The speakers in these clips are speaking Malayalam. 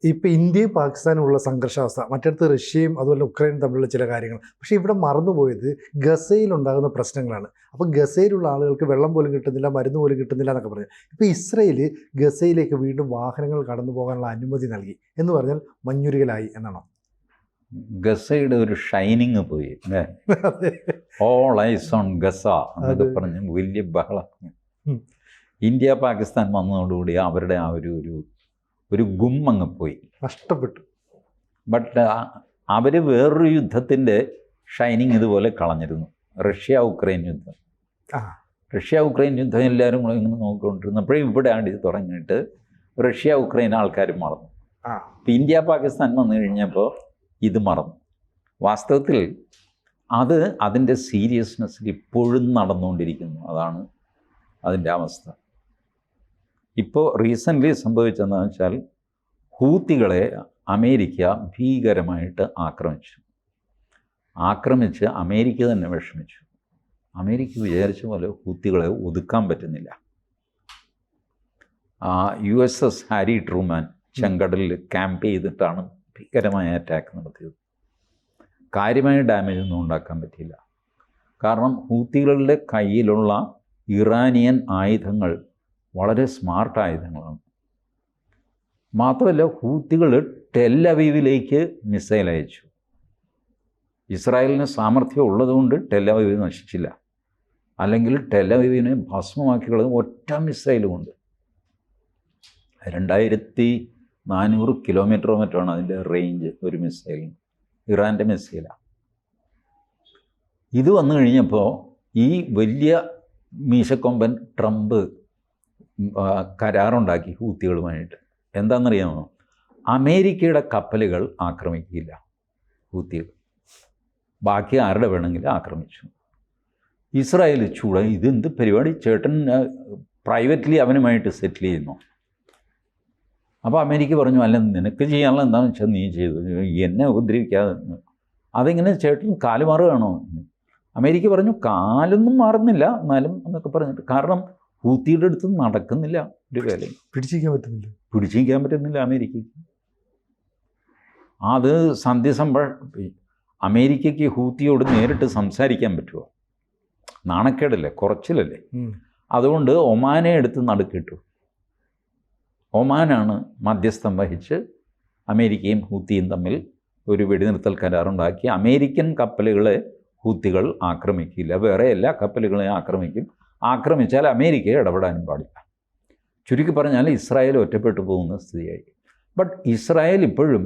ഇപ്പോൾ ഇന്ത്യയും പാകിസ്ഥാനുമുള്ള സംഘർഷാവസ്ഥ, മറ്റടുത്ത് റഷ്യയും അതുപോലെ ഉക്രൈനും തമ്മിലുള്ള ചില കാര്യങ്ങൾ. പക്ഷേ ഇവിടെ മറന്നുപോയത് ഗസയിലുണ്ടാകുന്ന പ്രശ്നങ്ങളാണ്. അപ്പോൾ ഗസയിലുള്ള ആളുകൾക്ക് വെള്ളം പോലും കിട്ടുന്നില്ല, മരുന്ന് പോലും കിട്ടുന്നില്ല എന്നൊക്കെ പറഞ്ഞു. ഇപ്പോൾ ഇസ്രയേൽ ഗസയിലേക്ക് വീണ്ടും വാഹനങ്ങൾ കടന്നു പോകാനുള്ള അനുമതി നൽകി എന്ന് പറഞ്ഞാൽ മഞ്ഞുരുകലായി എന്നാണോ? ഗസയുടെ ഒരു ഷൈനിങ് പോയി അല്ലേ? ഓൾ ഐസ് ഓൺ ഗസ എന്നൊക്കെ പറഞ്ഞ് വലിയ ബഹളം. ഇന്ത്യ പാകിസ്ഥാൻ വന്നതോടുകൂടി അവരുടെ ആ ഒരു ഗുമ്മങ്ങ് പോയി, നഷ്ടപ്പെട്ടു. ബട്ട് അവർ വേറൊരു യുദ്ധത്തിൻ്റെ ഷൈനിങ് ഇതുപോലെ കളഞ്ഞിരുന്നു. റഷ്യ ഉക്രൈൻ യുദ്ധം എല്ലാവരും കൂടെ ഇങ്ങനെ നോക്കിക്കൊണ്ടിരുന്നപ്പോഴേ ഇവിടെയാണ് ഇത് തുടങ്ങിയിട്ട് റഷ്യ ഉക്രൈൻ ആൾക്കാർ മറന്നു. ഇപ്പം ഇന്ത്യ പാകിസ്ഥാൻ വന്നു കഴിഞ്ഞപ്പോൾ ഇത് മറന്നു. വാസ്തവത്തിൽ അതിൻ്റെ സീരിയസ്നെസ്സിൽ ഇപ്പോഴും നടന്നുകൊണ്ടിരിക്കുന്നു. അതാണ് അതിൻ്റെ അവസ്ഥ. ഇപ്പോൾ റീസെൻ്റ്ലി സംഭവിച്ചതെന്ന് വെച്ചാൽ ഹൂത്തികളെ അമേരിക്ക ഭീകരമായിട്ട് ആക്രമിച്ച് അമേരിക്ക തന്നെ വിഷമിച്ചു. അമേരിക്ക വിചാരിച്ച പോലെ ഹൂത്തികളെ ഒതുക്കാൻ പറ്റുന്നില്ല. USS ഹാരി ട്രൂമാൻ ചെങ്കടലിൽ ക്യാമ്പ് ചെയ്തിട്ടാണ് ഭീകരമായ അറ്റാക്ക് നടത്തിയത്. കാര്യമായ ഡാമേജ് ഒന്നും ഉണ്ടാക്കാൻ പറ്റിയില്ല. കാരണം ഹൂത്തികളുടെ കയ്യിലുള്ള ഇറാനിയൻ ആയുധങ്ങൾ വളരെ സ്മാർട്ട് ആയുധങ്ങളാണ്. മാത്രമല്ല ഹൂത്തികൾ ടെൽ അവീവിലേക്ക് മിസൈൽ അയച്ചു. ഇസ്രായേലിന് സാമർഥ്യം ഉള്ളതുകൊണ്ട് ടെൽ അവീവ് നശിച്ചില്ല. അല്ലെങ്കിൽ ടെൽ അവീവിനെ ഭസ്മമാക്കിയുള്ളത് ഒറ്റ മിസൈൽ കൊണ്ട്. 2400 കിലോമീറ്ററോ മറ്റാണ് അതിൻ്റെ റേഞ്ച് ഒരു മിസൈലിന്. ഇറാൻ്റെ മിസൈലാണ്. ഇത് വന്നു കഴിഞ്ഞപ്പോൾ ഈ വലിയ മീശക്കൊമ്പൻ ട്രംപ് കരാറുണ്ടാക്കി ഹൂത്തികളുമായിട്ട്. എന്താണെന്നറിയാമോ? അമേരിക്കയുടെ കപ്പലുകൾ ആക്രമിക്കില്ല ഹൂത്തികൾ, ബാക്കി ആരുടെ വേണമെങ്കിലും ആക്രമിച്ചു. ഇസ്രായേൽ ഇതെന്ത് പരിപാടി, ചേട്ടൻ പ്രൈവറ്റ്ലി അവനുമായിട്ട് സെറ്റിൽ ചെയ്യുന്നു. അപ്പോൾ അമേരിക്ക പറഞ്ഞു, അല്ല നിനക്ക് ചെയ്യാനുള്ള എന്താണെന്ന് വെച്ചാൽ നീ ചെയ്തു, എന്നെ ഉപദ്രവിക്കാതെ. അതെങ്ങനെ ചേട്ടൻ കാല് മാറുകയാണോ? അമേരിക്ക പറഞ്ഞു, കാലൊന്നും മാറുന്നില്ല എന്നാലും എന്നൊക്കെ പറഞ്ഞിട്ട്. കാരണം ഹൂത്തിയുടെ അടുത്ത് നടക്കുന്നില്ല ഒരു കാര്യം, പിടിച്ചിരിക്കാൻ പറ്റുന്നില്ല അമേരിക്കയ്ക്ക്. അത് അമേരിക്കയ്ക്ക് ഹൂത്തിയോട് നേരിട്ട് സംസാരിക്കാൻ പറ്റുമോ? നാണക്കേടല്ലേ, കുറച്ചിലല്ലേ. അതുകൊണ്ട് ഒമാനെ എടുത്ത് നടുക്കിട്ടു. ഒമാനാണ് മധ്യസ്ഥം വഹിച്ച് അമേരിക്കയും ഹൂത്തിയും തമ്മിൽ ഒരു വെടിനിർത്തൽ കരാറുണ്ടാക്കി. അമേരിക്കൻ കപ്പലുകളെ ഹൂത്തികൾ ആക്രമിക്കില്ല, വേറെ എല്ലാ കപ്പലുകളെയും ആക്രമിച്ചാൽ അമേരിക്കയെ ഇടപെടാനും പാടില്ല. ചുരുക്കി പറഞ്ഞാൽ ഇസ്രായേൽ ഒറ്റപ്പെട്ടു പോകുന്ന സ്ഥിതിയായി. ബട്ട് ഇസ്രായേൽ ഇപ്പോഴും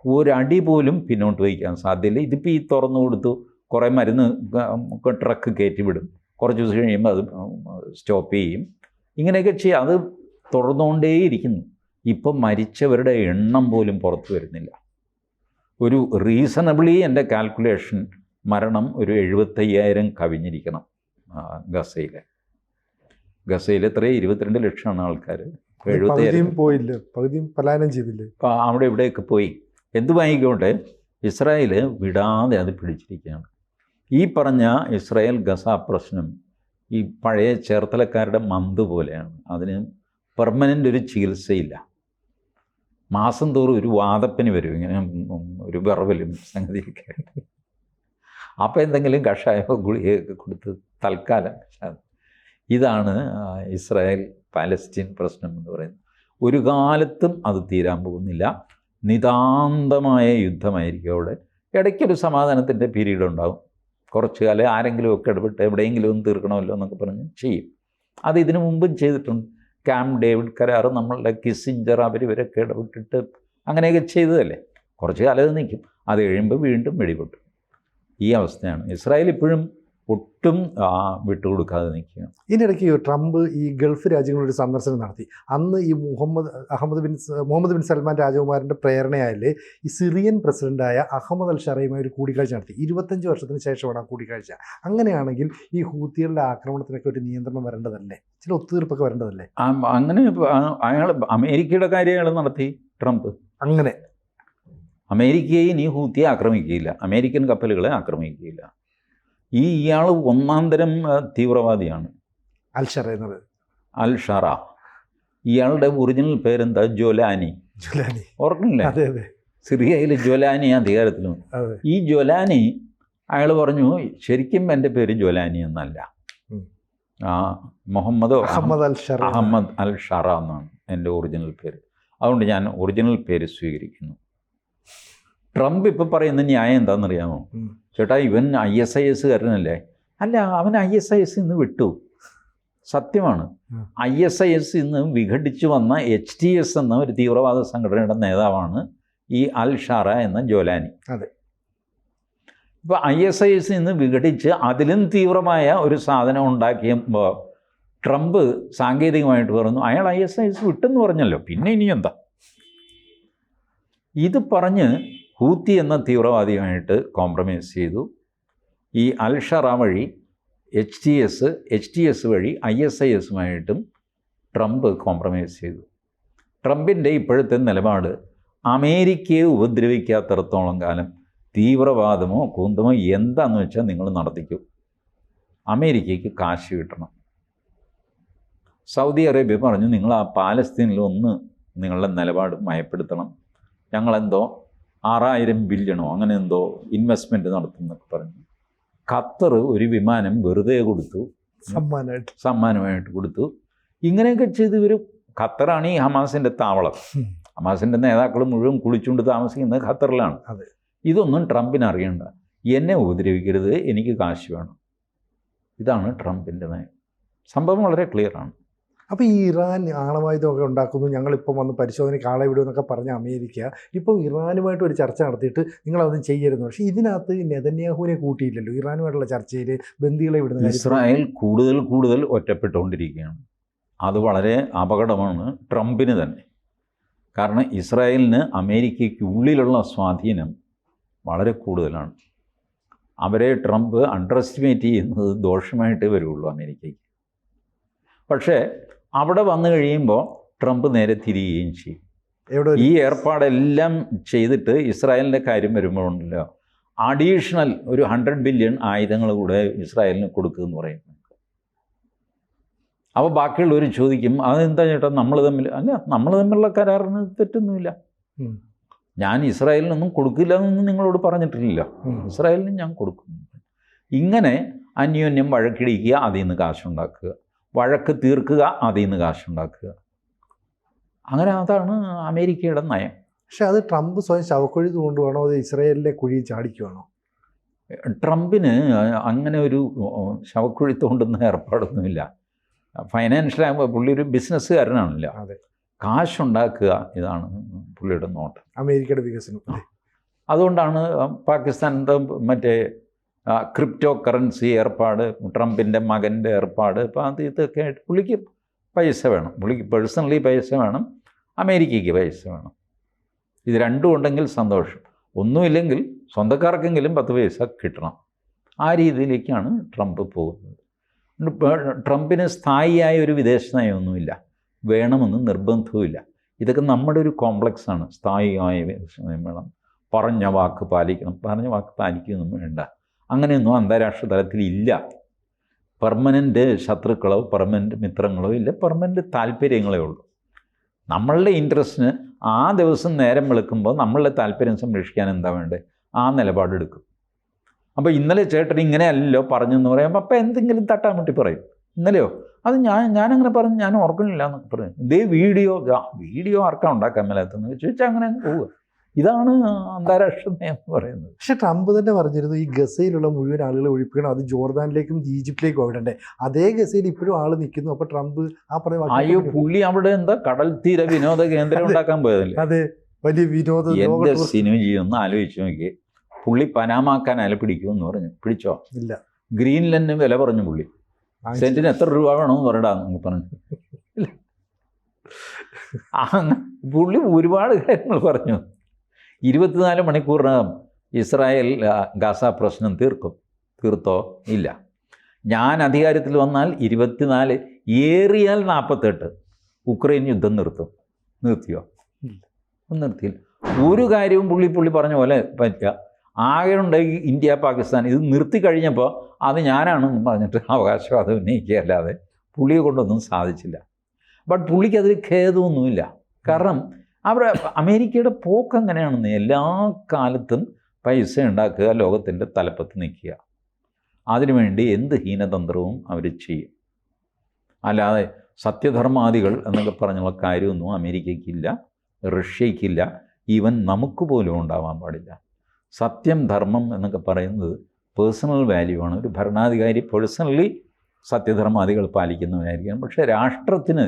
ഒരടി പോലും പിന്നോട്ട് വയ്ക്കാൻ സാധ്യതയില്ല. ഇതിപ്പോൾ ഈ തുറന്നു കൊടുത്തു, കുറേ മരുന്ന് ട്രക്ക് കയറ്റി വിടും, കുറച്ച് ദിവസം കഴിയുമ്പോൾ അത് സ്റ്റോപ്പ് ചെയ്യും, ഇങ്ങനെയൊക്കെ ചെയ്യും. അത് തുറന്നുകൊണ്ടേയിരിക്കുന്നു. ഇപ്പം മരിച്ചവരുടെ എണ്ണം പോലും പുറത്തു വരുന്നില്ല. ഒരു റീസണബിളി എൻ്റെ കാൽക്കുലേഷൻ മരണം ഒരു 75,000 കവിഞ്ഞിരിക്കണം. ഗസയിൽ എത്ര 22 ലക്ഷമാണ് ആൾക്കാർ. 70,000 പോയില്ല, പകുതിയും പലായനം ചെയ്തില്ലേ. അവിടെ ഇവിടെയൊക്കെ പോയി. എന്ത് വാങ്ങിക്കോട്ടെ, ഇസ്രായേൽ വിടാതെ അത് പിടിച്ചിരിക്കുകയാണ്. ഈ പറഞ്ഞ ഇസ്രായേൽ ഗസ പ്രശ്നം ഈ പഴയ ചേർത്തലക്കാരുടെ മന്ത് പോലെയാണ്. അതിന് പെർമനൻ്റ് ഒരു ചികിത്സയില്ല. മാസം തോറും ഒരു വാതപ്പനി വരും, ഇങ്ങനെ ഒരു വിറവലും സംഗതിയൊക്കെ. അപ്പോൾ എന്തെങ്കിലും കഷായമോ ഗുളികയൊക്കെ കൊടുത്ത് തൽക്കാലം. ഇതാണ് ഇസ്രായേൽ പാലസ്തീൻ പ്രശ്നം എന്ന് പറയുന്നത്. ഒരു കാലത്തും അത് തീരാൻ പോകുന്നില്ല. നിതാന്തമായ യുദ്ധമായിരിക്കും അവിടെ. ഇടയ്ക്കൊരു സമാധാനത്തിൻ്റെ പീരീഡ് ഉണ്ടാകും. കുറച്ച് കാലം ആരെങ്കിലുമൊക്കെ ഇടപെട്ട് എവിടെയെങ്കിലും ഒന്ന് തീർക്കണമല്ലോ എന്നൊക്കെ പറഞ്ഞ് ചെയ്യും. അത് ഇതിനു മുമ്പും ചെയ്തിട്ടുണ്ട്. ക്യാമ്പ് ഡേവിഡ് കരാർ, നമ്മളുടെ കിസ്സിഞ്ചർ, ഇവരൊക്കെ ഇടപെട്ടിട്ട് അങ്ങനെയൊക്കെ ചെയ്തതല്ലേ. കുറച്ച് കാലം അത് നിൽക്കും, അത് കഴിയുമ്പോൾ വീണ്ടും വെടിപൊട്ടും. ഈ അവസ്ഥയാണ്. ഇസ്രായേൽ ഇപ്പോഴും ഒട്ടും വിട്ടുകൊടുക്കാതെ നിൽക്കുകയാണ്. ഇതിനിടയ്ക്ക് ട്രംപ് ഈ ഗൾഫ് രാജ്യങ്ങളൊരു സന്ദർശനം നടത്തി. അന്ന് ഈ മുഹമ്മദ് ബിൻ സൽമാൻ രാജകുമാരൻ്റെ പ്രേരണയായാൽ ഈ സിറിയൻ പ്രസിഡൻ്റായ അഹമ്മദ് അൽ ഷറയുമായി ഒരു കൂടിക്കാഴ്ച നടത്തി. 25 വർഷത്തിന് ശേഷമാണ് ആ കൂടിക്കാഴ്ച. അങ്ങനെയാണെങ്കിൽ ഈ ഹൂത്തികളുടെ ആക്രമണത്തിനൊക്കെ ഒരു നിയന്ത്രണം വരേണ്ടതല്ലേ, ചില ഒത്തുതീർപ്പൊക്കെ വരേണ്ടതല്ലേ? അങ്ങനെ അയാൾ അമേരിക്കയുടെ കാര്യം അയാൾ നടത്തി. ട്രംപ് അങ്ങനെ അമേരിക്കയെ ഇനി ഹൂത്തിയെ ആക്രമിക്കുകയില്ല, അമേരിക്കൻ കപ്പലുകളെ ആക്രമിക്കുകയില്ല. ഇയാൾ ഒന്നാം തരം തീവ്രവാദിയാണ്. അൽ ഷറ എന്നത്. അൽ ഷറ. ഇയാളുടെ ഒറിജിനൽ പേരെന്താ? ജോലാനി. ജുലാനി. ഓർക്കണില്ലേ? അതെ അതെ സിറിയയിൽ ജ്വലാനി അധികാരത്തിൽ വന്നു. അതെ. ഈ ജ്വലാനി അയാൾ പറഞ്ഞു ശരിക്കും എൻ്റെ പേര് ജ്വലാനി എന്നല്ല, അഹമ്മദ് അഹമ്മദ് അൽ ഷറ എന്നാണ് എൻ്റെ ഒറിജിനൽ പേര്. അതുകൊണ്ട് ഞാൻ ഒറിജിനൽ പേര് സ്വീകരിക്കുന്നു. ട്രംപ് ഇപ്പോൾ പറയുന്ന ന്യായം എന്താണെന്നറിയാമോ? ചേട്ടാ ഇവൻ ISIS കാരനല്ലേ? അല്ല, അവൻ ISIS ഇന്ന് വിട്ടു, സത്യമാണ്. ISIS ഇന്ന് വിഘടിച്ചു വന്ന HTS എന്ന ഒരു തീവ്രവാദ സംഘടനയുടെ നേതാവാണ് ഈ അൽ ഷാറ എന്ന ജോലാനി. അതെ. ഇപ്പോൾ ISIS ഇന്ന് വിഘടിച്ച് അതിലും തീവ്രമായ ഒരു സാധനം ഉണ്ടാക്കിയപ്പോൾ ട്രംപ് സാങ്കേതികമായിട്ട് പറഞ്ഞു അയാൾ ISIS വിട്ടെന്ന് പറഞ്ഞല്ലോ, പിന്നെ ഇനി എന്താ? ഇത് പറഞ്ഞ് ഹൂത്തി എന്ന തീവ്രവാദിയുമായിട്ട് കോംപ്രമൈസ് ചെയ്തു. ഈ അൽ ഷറ വഴി HTS വഴി ISISമായിട്ടും ട്രംപ് കോംപ്രമൈസ് ചെയ്തു. ട്രംപിൻ്റെ ഇപ്പോഴത്തെ നിലപാട് അമേരിക്കയെ ഉപദ്രവിക്കാത്തിടത്തോളം കാലം തീവ്രവാദമോ കുന്തമോ എന്താണെന്ന് വെച്ചാൽ നിങ്ങൾ നടത്തിക്കൂ, അമേരിക്കയ്ക്ക് കാശ് കിട്ടണം. സൗദി അറേബ്യ പറഞ്ഞു നിങ്ങൾ ആ പാലസ്തീനിലൊന്ന് നിങ്ങളുടെ നിലപാട് മയപ്പെടുത്തണം, ഞങ്ങളെന്തോ 6000 ബില്യണോ അങ്ങനെ എന്തോ ഇൻവെസ്റ്റ്മെൻറ്റ് നടത്തുന്നൊക്കെ പറഞ്ഞു. ഖത്തർ ഒരു വിമാനം വെറുതെ കൊടുത്തു, സമ്മാനമായിട്ട് കൊടുത്തു. ഇങ്ങനെയൊക്കെ ചെയ്ത് ഇവർ, ഖത്തറാണ് ഈ ഹമാസിൻ്റെ താവളം, ഹമാസിൻ്റെ നേതാക്കൾ മുഴുവൻ കുളിച്ചുകൊണ്ട് താമസിക്കുന്നത് ഖത്തറിലാണ്. ഇതൊന്നും ട്രംപിന് അറിയണ്ട, എന്നെ ഉപദ്രവിക്കരുത്, എനിക്ക് കാശ് വേണം. ഇതാണ് ട്രംപിൻ്റെ നയം. സംഭവം വളരെ ക്ലിയറാണ്. അപ്പോൾ ഈ ഇറാൻ ആണവായുധമൊക്കെ ഉണ്ടാക്കുന്നു, ഞങ്ങളിപ്പം വന്ന് പരിശോധനയ്ക്ക് ആളെ വിടുമെന്നൊക്കെ പറഞ്ഞ അമേരിക്ക ഇപ്പോൾ ഇറാനുമായിട്ട് ഒരു ചർച്ച നടത്തിയിട്ട് നിങ്ങളതൊന്നും ചെയ്യരുന്നു. പക്ഷേ ഇതിനകത്ത് നെതന്യാഹുവിനെ കൂട്ടിയില്ലല്ലോ ഇറാനുമായിട്ടുള്ള ചർച്ചയിൽ, ബന്ദികളെ വിടുന്ന. ഇസ്രായേൽ കൂടുതൽ ഒറ്റപ്പെട്ടുകൊണ്ടിരിക്കുകയാണ്. അത് വളരെ അപകടമാണ് ട്രംപിന് തന്നെ. കാരണം ഇസ്രായേലിന് അമേരിക്കയ്ക്കുള്ളിലുള്ള സ്വാധീനം വളരെ കൂടുതലാണ്. അവരെ ട്രംപ് അണ്ടർ എസ്റ്റിമേറ്റ് ചെയ്യുന്നത് ദോഷമായിട്ടേ വരുള്ളൂ അമേരിക്കയ്ക്ക്. പക്ഷേ അവിടെ വന്നു കഴിയുമ്പോൾ ട്രംപ് നേരെ തിരിയുകയും ചെയ്യും. ഈ ഏർപ്പാടെല്ലാം ചെയ്തിട്ട് ഇസ്രായേലിൻ്റെ കാര്യം വരുമ്പോഴുണ്ടല്ലോ അഡീഷണൽ ഒരു 100 ബില്യൺ ആയുധങ്ങൾ കൂടെ ഇസ്രായേലിന് കൊടുക്കുമെന്ന് പറയുന്നു. അപ്പോൾ ബാക്കിയുള്ളവർ ചോദിക്കും അതെന്താ ചേട്ടാ നമ്മൾ തമ്മിലുള്ള കരാറിന് തെറ്റൊന്നുമില്ല, ഞാൻ ഇസ്രായേലിനൊന്നും കൊടുക്കില്ല എന്നൊന്നും നിങ്ങളോട് പറഞ്ഞിട്ടില്ലല്ലോ, ഇസ്രായേലിന് ഞാൻ കൊടുക്കുന്നു. ഇങ്ങനെ അന്യോന്യം വഴക്കിടിക്കുക, അതിൽ നിന്ന് കാശുണ്ടാക്കുക, വഴക്ക് തീർക്കുക, അതിൽ നിന്ന് കാശുണ്ടാക്കുക. അങ്ങനെ അതാണ് അമേരിക്കയുടെ നയം. പക്ഷെ അത് ട്രംപ് സ്വയം ശവക്കുഴി കൊണ്ടുപോകണോ അത് ഇസ്രായേലിലെ കുഴി ചാടിക്കുവാണോ? ട്രംപിന് അങ്ങനെ ഒരു ശവക്കുഴി തോണ്ടുന്ന ഏർപ്പാടൊന്നുമില്ല. ഫൈനാൻഷ്യലാകുമ്പോൾ പുള്ളി ഒരു ബിസിനസ്സുകാരനാണല്ലോ. അതെ, കാശുണ്ടാക്കുക ഇതാണ് പുള്ളിയുടെ നോട്ടം, അമേരിക്കയുടെ വികസനം. അതുകൊണ്ടാണ് പാകിസ്ഥാനത്തെ മറ്റേ ക്രിപ്റ്റോ കറൻസി ഏർപ്പാട്, ട്രംപിൻ്റെ മകൻ്റെ ഏർപ്പാട്, ഇപ്പോൾ അത് ഇതൊക്കെ ആയിട്ട് പുള്ളിക്ക് പൈസ വേണം, പുള്ളിക്ക് പേഴ്സണലി പൈസ വേണം, അമേരിക്കയ്ക്ക് പൈസ വേണം. ഇത് രണ്ടും ഉണ്ടെങ്കിൽ സന്തോഷം. ഒന്നുമില്ലെങ്കിൽ സ്വന്തക്കാർക്കെങ്കിലും 10 പൈസ കിട്ടണം. ആ രീതിയിലേക്കാണ് ട്രംപ് പോകുന്നത്. ട്രംപിന് സ്ഥായിയായ ഒരു വിദേശ നയമൊന്നുമില്ല, വേണമെന്ന് നിർബന്ധവുമില്ല. ഇതൊക്കെ നമ്മുടെ ഒരു കോംപ്ലക്സാണ്. സ്ഥായിയായ വിദേശ നയം വേണം, പറഞ്ഞ വാക്ക് പാലിക്കണം, പറഞ്ഞ വാക്ക് പാലിക്കുകയൊന്നും വേണ്ട. അങ്ങനെയൊന്നും അന്താരാഷ്ട്ര തലത്തിലില്ല. പെർമനൻ്റ് ശത്രുക്കളോ പെർമനൻ്റ് മിത്രങ്ങളോ ഇല്ല, പെർമനൻ്റ് താല്പര്യങ്ങളേ ഉള്ളൂ. നമ്മളുടെ ഇൻട്രസ്റ്റിന് ആ ദിവസം നേരം വെളുക്കുമ്പോൾ നമ്മളുടെ താല്പര്യം സംരക്ഷിക്കാൻ എന്താ വേണ്ടത്, ആ നിലപാടെടുക്കും. അപ്പോൾ ഇന്നലെ ചേട്ടൻ ഇങ്ങനെയല്ലോ പറഞ്ഞെന്ന് പറയുമ്പോൾ അപ്പോൾ എന്തെങ്കിലും തട്ടാമുട്ടി പറയും. ഇന്നലെയോ അത് ഞാനങ്ങനെ പറഞ്ഞു, ഞാൻ ഓർക്കണില്ല എന്നൊക്കെ പറയും. ഇതേ വീഡിയോ ആർക്കാണ് ഉണ്ടാക്കാൻ മേലാത്തെന്ന് ചോദിച്ചാൽ അങ്ങനെ പോവുക. ഇതാണ് അന്താരാഷ്ട്ര നയം എന്ന് പറയുന്നത്. പക്ഷെ ട്രംപ് തന്നെ പറഞ്ഞിരുന്നു ഈ ഗസയിലുള്ള മുഴുവൻ ആളുകളെ ഒഴിപ്പിക്കണം, അത് ജോർദാനിലേക്കും ഈജിപ്തിലേക്കും വിടണ്ടേ. അതേ ഗസയിൽ ഇപ്പോഴും ആൾ നിൽക്കുന്നു. അപ്പോൾ ട്രംപ് ആ അയ്യോ പുള്ളി അവിടെ എന്താ കടൽ തീര വിനോദ കേന്ദ്രം ഉണ്ടാക്കാൻ പോയതല്ലേ? അതെ, വലിയ വിനോദ. എൻ്റെ സിനിമ ചെയ്യുമെന്ന് ആലോചിച്ച് നോക്കി. പുള്ളി പനാമാക്കാൻ അല പിടിക്കുമെന്ന് പറഞ്ഞു, പിടിച്ചോ? ഇല്ല. ഗ്രീൻലൻഡിന് വില പറഞ്ഞു പുള്ളി, സെൻറ്റിന് എത്ര രൂപ വേണമെന്ന് പറയടാന്ന് പറഞ്ഞു. പുള്ളി ഒരുപാട് കാര്യങ്ങൾ പറഞ്ഞു. 24 മണിക്കൂറിനകം ഇസ്രായേൽ ഗാസ പ്രശ്നം തീർത്തോ? ഇല്ല. ഞാൻ അധികാരത്തിൽ വന്നാൽ 24, ഏറിയാൽ 48 ഉക്രൈൻ യുദ്ധം നിർത്തിയോ? നിർത്തിയില്ല. ഒരു കാര്യവും പുള്ളി പറഞ്ഞ പോലെ പറ്റുക. ആകെ ഉണ്ടായി ഇന്ത്യ പാകിസ്ഥാൻ. ഇത് നിർത്തി കഴിഞ്ഞപ്പോൾ അത് ഞാനാണെന്ന് പറഞ്ഞിട്ട് അവകാശവാദം ഉന്നയിക്കുകയല്ലാതെ പുള്ളിയെ കൊണ്ടൊന്നും സാധിച്ചില്ല. ബട്ട് പുള്ളിക്കതിൽ ഖേദമൊന്നുമില്ല. കാരണം അമേരിക്കയുടെ പോക്ക് അങ്ങനെയാണെന്ന്, എല്ലാ കാലത്തും പൈസ ഉണ്ടാക്കുക, ലോകത്തിൻ്റെ തലപ്പത്ത് നിൽക്കുക. അതിനുവേണ്ടി എന്ത് ഹീനതന്ത്രവും അവർ ചെയ്യും. അല്ലാതെ സത്യധർമാദികൾ എന്നൊക്കെ പറഞ്ഞുള്ള കാര്യമൊന്നും അമേരിക്കയ്ക്കില്ല, റഷ്യയ്ക്കില്ല, ഈവൻ നമുക്ക് പോലും ഉണ്ടാവാൻ പാടില്ല. സത്യം, ധർമ്മം എന്നൊക്കെ പറയുന്നത് പേഴ്സണൽ വാല്യൂ ആണ്. ഒരു ഭരണാധികാരി പേഴ്സണലി സത്യധർമാദികൾ പാലിക്കുന്നവനായിരിക്കണം. പക്ഷേ രാഷ്ട്രത്തിന്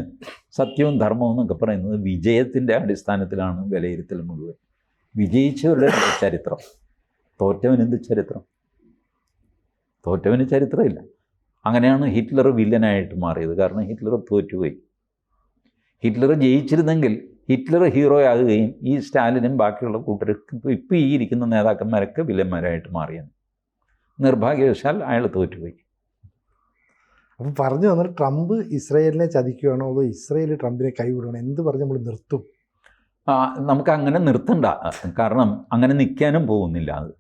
സത്യവും ധർമ്മവും എന്നൊക്കെ പറയുന്നത് വിജയത്തിൻ്റെ അടിസ്ഥാനത്തിലാണ് വിലയിരുത്തൽ മുഴുവൻ. വിജയിച്ചവരുടെ ചരിത്രം, തോറ്റവനെന്ത് ചരിത്രം? തോറ്റവന് ചരിത്രമില്ല. അങ്ങനെയാണ് ഹിറ്റ്ലർ വില്ലനായിട്ട് മാറിയത്. കാരണം ഹിറ്റ്ലർ തോറ്റുപോയി. ഹിറ്റ്ലർ ജയിച്ചിരുന്നെങ്കിൽ ഹിറ്റ്ലർ ഹീറോ ആകുകയും ഈ സ്റ്റാലിനും ബാക്കിയുള്ള കൂട്ടർക്ക് ഇപ്പോൾ ഈ ഇരിക്കുന്ന നേതാക്കന്മാരൊക്കെ വില്ലന്മാരായിട്ട് മാറിയാണ്. നിർഭാഗ്യവശാൽ അയാൾ തോറ്റുപോയി. അപ്പം പറഞ്ഞു വന്നാൽ ട്രംപ് ഇസ്രായേലിനെ ചതിക്കുകയാണോ അതോ ഇസ്രായേൽ ട്രംപിനെ കൈവിടണോ? എന്ത് പറഞ്ഞ് നമ്മൾ നിർത്തും? നമുക്ക് അങ്ങനെ നിർത്തണ്ട. കാരണം അങ്ങനെ നിൽക്കാനും പോകുന്നില്ല. അത്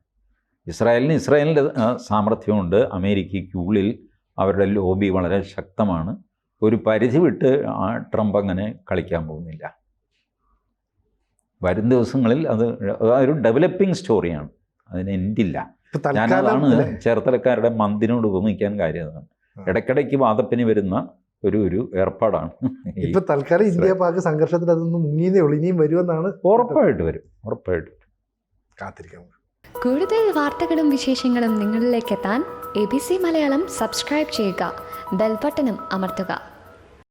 ഇസ്രായേലിൻ്റെ സാമർഥ്യമുണ്ട്. അമേരിക്കയ്ക്കുള്ളിൽ അവരുടെ ലോബി വളരെ ശക്തമാണ്. ഒരു പരിധി വിട്ട് ട്രംപ് അങ്ങനെ കളിക്കാൻ പോകുന്നില്ല. വരും ദിവസങ്ങളിൽ അത് ഒരു ഡെവലപ്പിംഗ് സ്റ്റോറിയാണ്, അതിന് എൻഡില്ല. ഞാനതാണ് ചേർത്തലക്കാരുടെ മന്ദിനോട് ഉപമിക്കാൻ കാര്യം. അതാണ് ഇടയ്ക്കിടയ്ക്ക് വാദപ്പിന് വരുന്ന ഒരു ഏർപ്പാടാണ്. ഇപ്പൊ തൽക്കാലം ഇന്ത്യ പാക് സംഘർഷത്തിൽ അതൊന്നും മുങ്ങിയതേ ഉള്ളൂ, ഇനിയും വരുമെന്നാണ്. ഉറപ്പായിട്ട് വരും. കാത്തിരിക്കാം. കൂടുതൽ വാർത്തകളും വിശേഷങ്ങളും നിങ്ങളിലേക്ക് എത്താൻ ABC മലയാളം സബ്സ്ക്രൈബ് ചെയ്യുക, ബെൽ ബട്ടണും അമർത്തുക.